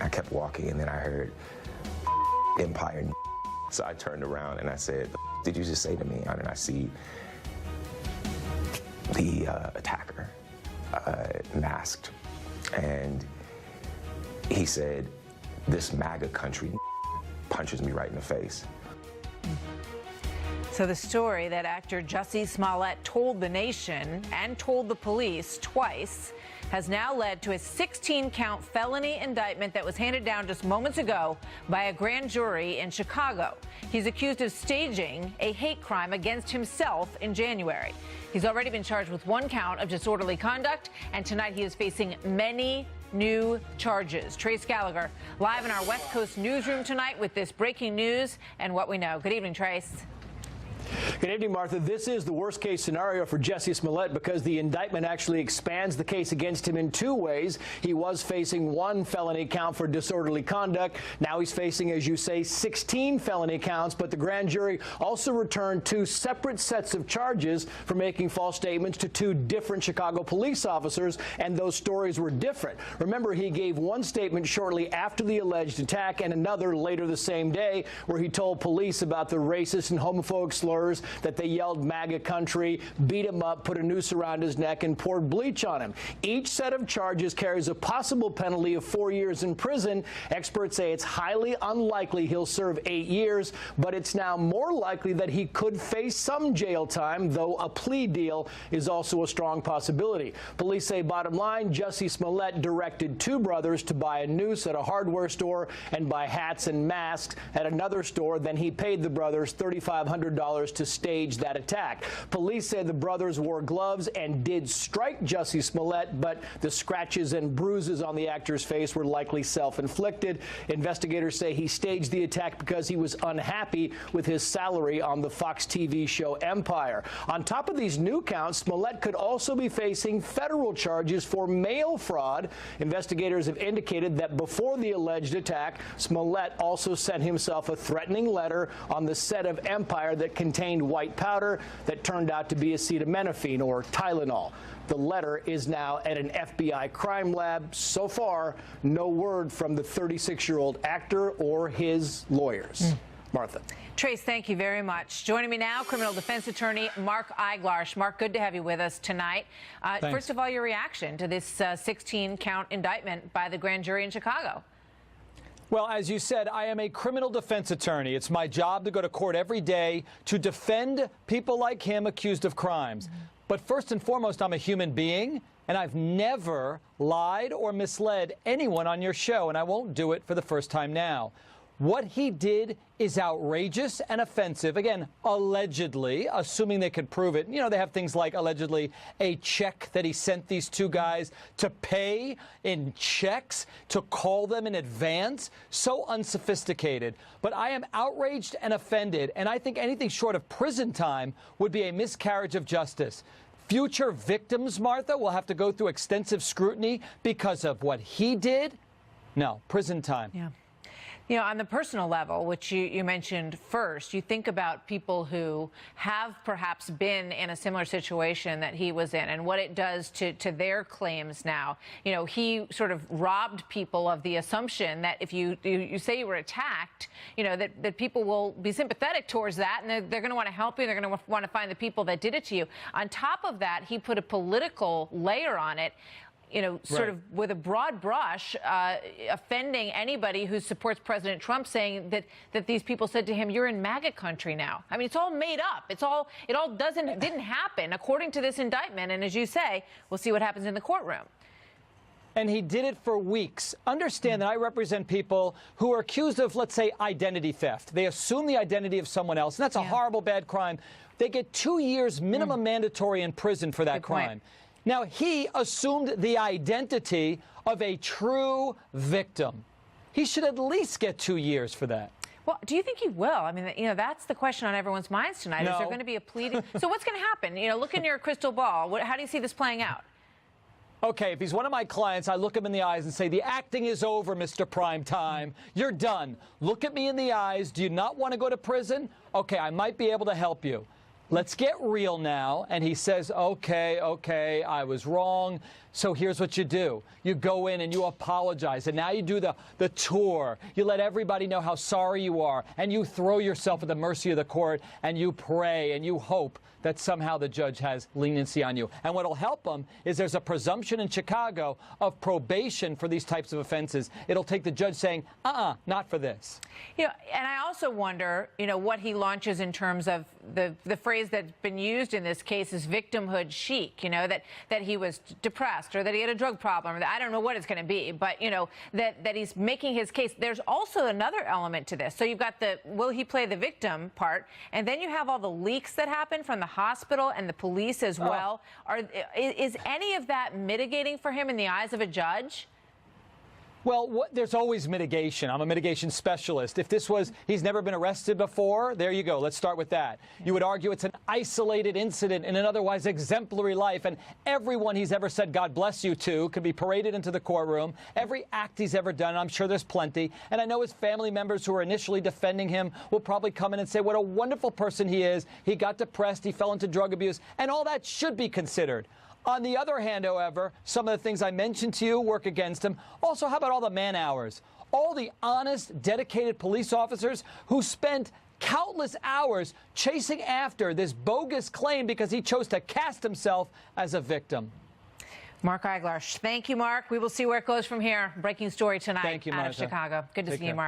I kept walking, and then I heard Empire. So I turned around and I said, did you just say to me? And I see the attacker masked, and he said, this MAGA country punches me right in the face. So the story that actor Jussie Smollett told the nation and told the police twice has now led to a 16-count felony indictment that was handed down just moments ago by a grand jury in Chicago. He's accused of staging a hate crime against himself in January. He's already been charged with 1 count of disorderly conduct, and tonight he is facing many new charges. Trace Gallagher live in our West Coast newsroom tonight with this breaking news and what we know. Good evening, Trace. Good evening, Martha. This is the worst-case scenario for Jussie Smollett because the indictment actually expands the case against him in 2 ways. He was facing 1 felony count for disorderly conduct. Now he's facing, as you say, 16 felony counts, but the grand jury also returned 2 separate sets of charges for making false statements to 2 different Chicago police officers, and those stories were different. Remember, he gave 1 statement shortly after the alleged attack and another later the same day where he told police about the racist and homophobic slurs that they yelled MAGA country, beat him up, put a noose around his neck, and poured bleach on him. Each set of charges carries a possible penalty of 4 years in prison. Experts say it's highly unlikely he'll serve 8 years, but it's now more likely that he could face some jail time, though a plea deal is also a strong possibility. Police say, bottom line, Jussie Smollett directed 2 brothers to buy a noose at a hardware store and buy hats and masks at another store. Then he paid the brothers $3,500 to stage that attack. Police say the brothers wore gloves and did strike Jussie Smollett, but the scratches and bruises on the actor's face were likely self-inflicted. Investigators say he staged the attack because he was unhappy with his salary on the Fox TV show Empire. On top of these new counts, Smollett could also be facing federal charges for mail fraud. Investigators have indicated that before the alleged attack, Smollett also sent himself a threatening letter on the set of Empire that contained white powder that turned out to be acetaminophen or Tylenol. The letter is now at an FBI crime lab. So far, no word from the 36-year-old actor or his lawyers. Martha. Trace, thank you very much. Joining me now, criminal defense attorney Mark Eiglarsh. Mark, good to have you with us tonight. First of all, your reaction to this 16-count indictment by the grand jury in Chicago. Well, as you said, I am a criminal defense attorney. It's my job to go to court every day to defend people like him accused of crimes. But first and foremost, I'm a human being, and I've never lied or misled anyone on your show, and I won't do it for the first time now. What he did is outrageous and offensive. Again, allegedly, assuming they could prove it. You know, they have things like, allegedly, a check that he sent these 2 guys to pay in checks, to call them in advance. So unsophisticated. But I am outraged and offended, and I think anything short of prison time would be a miscarriage of justice. Future victims, Martha, will have to go through extensive scrutiny because of what he did. No, prison time. Yeah. You know, on the personal level, which you mentioned first, you think about people who have perhaps been in a similar situation that he was in and what it does to their claims now. You know, he sort of robbed people of the assumption that if you say you were attacked, you know, that people will be sympathetic towards that and they're going to want to help you. They're going to want to find the people that did it to you. On top of that, he put a political layer on it. You know, sort of with a broad brush, offending anybody who supports President Trump, saying that these people said to him, "You're in MAGA country now." I mean, it's all made up. It all didn't happen according to this indictment. And as you say, we'll see what happens in the courtroom. And he did it for weeks. Understand that I represent people who are accused of, let's say, identity theft. They assume the identity of someone else, and that's a horrible, bad crime. They get 2 years minimum mandatory in prison for that crime. Now, he assumed the identity of a true victim. He should at least get 2 years for that. Well, do you think he will? I mean, you know, that's the question on everyone's minds tonight. No. Is there going to be a pleading? So what's going to happen? You know, look in your crystal ball. How do you see this playing out? Okay, if he's one of my clients, I look him in the eyes and say, the acting is over, Mr. Primetime. You're done. Look at me in the eyes. Do you not want to go to prison? Okay, I might be able to help you. let's get real now. And he says, okay, I was wrong. So here's what you do. You go in and you apologize. And now you do the tour. You let everybody know how sorry you are. And you throw yourself at the mercy of the court. And you pray and you hope that somehow the judge has leniency on you. And what will help them is there's a presumption in Chicago of probation for these types of offenses. It'll take the judge saying, not for this. You know, and I also wonder, what he launches in terms of the phrase that's been used in this case is victimhood chic, that he was depressed or that he had a drug problem. Or that, I don't know what it's going to be, but, that he's making his case. There's also another element to this. So you've got the will he play the victim part, and then you have all the leaks that happen from the hospital and the police as well. Is any of that mitigating for him in the eyes of a judge? Well, there's always mitigation. I'm a mitigation specialist. If this was, he's never been arrested before, there you go. Let's start with that. You would argue it's an isolated incident in an otherwise exemplary life, and everyone he's ever said God bless you to could be paraded into the courtroom. Every act he's ever done, I'm sure there's plenty. And I know his family members who are initially defending him will probably come in and say what a wonderful person he is. He got depressed, he fell into drug abuse, and all that should be considered. On the other hand, however, some of the things I mentioned to you work against him. Also, how about all the man hours? All the honest, dedicated police officers who spent countless hours chasing after this bogus claim because he chose to cast himself as a victim. Mark Eiglarsh. Thank you, Mark. We will see where it goes from here. Breaking story tonight Thank you, out Martha. of Chicago. Good to see you, Mark.